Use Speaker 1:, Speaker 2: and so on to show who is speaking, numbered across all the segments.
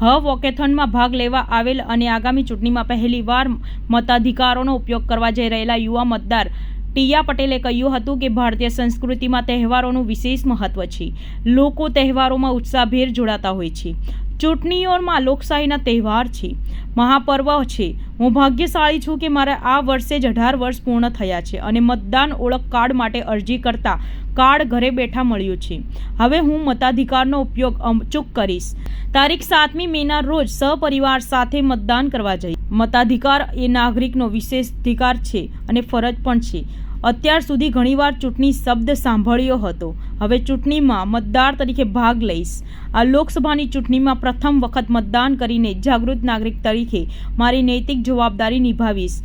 Speaker 1: વોકેથોનમાં ભાગ લેવા આવેલ અને આગામી ચૂંટણીમાં પહેલીવાર મતાધિકારોનો ઉપયોગ કરવા જઈ રહેલા યુવા મતદાર ટીયા પટેલે કહ્યું હતું કે ભારતીય સંસ્કૃતિમાં તહેવારોનું વિશેષ મહત્વ છે. લોકો તહેવારોમાં ઉત્સાહભેર જોડાતા હોય છે. ચૂંટણીઓમાં લોકશાહીના તહેવાર છે, મહાપર્વ છે. હું ભાગ્યશાળી છું કે મારે આ વર્ષે જ 18 વર્ષ પૂર્ણ થયા છે અને મતદાન ઓળખ કાર્ડ માટે અરજી કરતા કાર્ડ ઘરે બેઠા મળ્યું છે. હવે હું મતાધિકારનો ઉપયોગ અચૂક કરીશ. તારીખ 7મી મેના રોજ સહપરિવાર સાથે મતદાન કરવા જઈશ. મતાધિકાર એ નાગરિકનો વિશેષ અધિકાર છે અને ફરજ પણ છે. અત્યાર સુધી ઘણીવાર ચૂંટણી શબ્દ સાંભળ્યો હતો. હવે ચૂંટણીમાં મતદાર તરીકે ભાગ લઈશ. આ લોકસભાની ચૂંટણીમાં પ્રથમ વખત મતદાન કરીને જાગૃત નાગરિક તરીકે મારી નૈતિક જવાબદારી નિભાવીશ.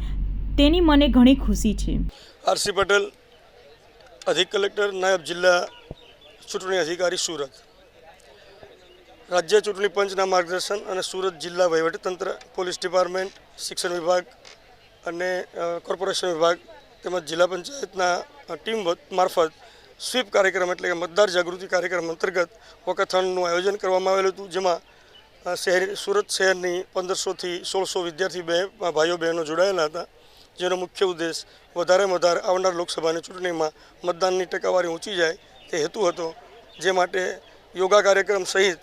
Speaker 1: તેની મને ઘણી ખુશી છે.
Speaker 2: આરસી પટેલ, અધિક કલેક્ટર, નાયબ જિલ્લા ચૂંટણી અધિકારી, સુરત. રાજ્ય ચૂંટણી પંચના માર્ગદર્શન અને સુરત જિલ્લા વહીવટીતંત્ર, પોલીસ ડિપાર્ટમેન્ટ, શિક્ષણ વિભાગ અને કોર્પોરેશન વિભાગ તેમજ જિલ્લા પંચાયતના ટીમ મારફત સ્વીપ કાર્યક્રમ એટલે કે મતદાર જાગૃતિ કાર્યક્રમ અંતર્ગત વોકેથોનનું આયોજન કરવામાં આવેલું હતું, જેમાં સુરત શહેરની 1500થી 1600 વિદ્યાર્થી ભાઈઓ બહેનો જોડાયેલા હતા, જેનો મુખ્ય ઉદ્દેશ વધારેમાં વધારે આવનાર લોકસભાની ચૂંટણીમાં મતદાનની ટકાવારી ઊંચી જાય તે હેતુ હતો, જે માટે યોગા કાર્યક્રમ સહિત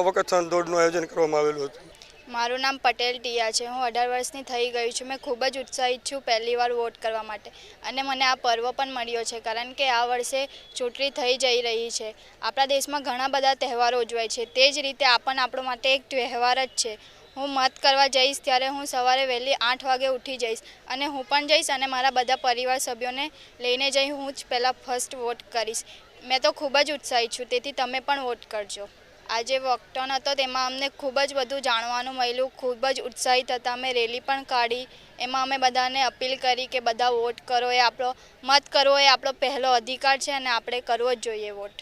Speaker 2: વોકેથોન દોડનું આયોજન કરવામાં આવેલું હતું.
Speaker 3: મારું નામ પટેલ ટીયા છે. હું 18 વર્ષની થઈ ગઈ છું. મેં ખૂબ જ ઉત્સાહિત છું પહેલીવાર વોટ કરવા માટે, અને મને આ પર્વ પણ મળ્યો છે કારણ કે આ વર્ષે ચૂંટણી થઈ જઈ રહી છે. આપણા દેશમાં ઘણા બધા તહેવારો ઉજવાય છે, તે જ રીતે આ પણ આપણો માટે એક તહેવાર જ છે. હું મત કરવા જઈશ ત્યારે હું સવારે વહેલી 8 વાગે ઉઠી જઈશ અને હું પણ જઈશ અને મારા બધા પરિવાર સભ્યોને લઈને જઈ હું જ પહેલાં ફર્સ્ટ વોટ કરીશ. મેં તો ખૂબ જ ઉત્સાહિત છું, તેથી તમે પણ વોટ કરજો. આજે વોકેથોન હતો, તેમાં અમને ખૂબ જ બધું જાણવાનું મળ્યું. ખૂબ જ ઉત્સાહિત હતા. અમે રેલી પણ કાઢી. એમાં અમે બધાને અપીલ કરી કે બધા વોટ કરો. મત કરવો એ આપણો પહેલો અધિકાર છે અને આપણે કરવો જ જોઈએ વોટ.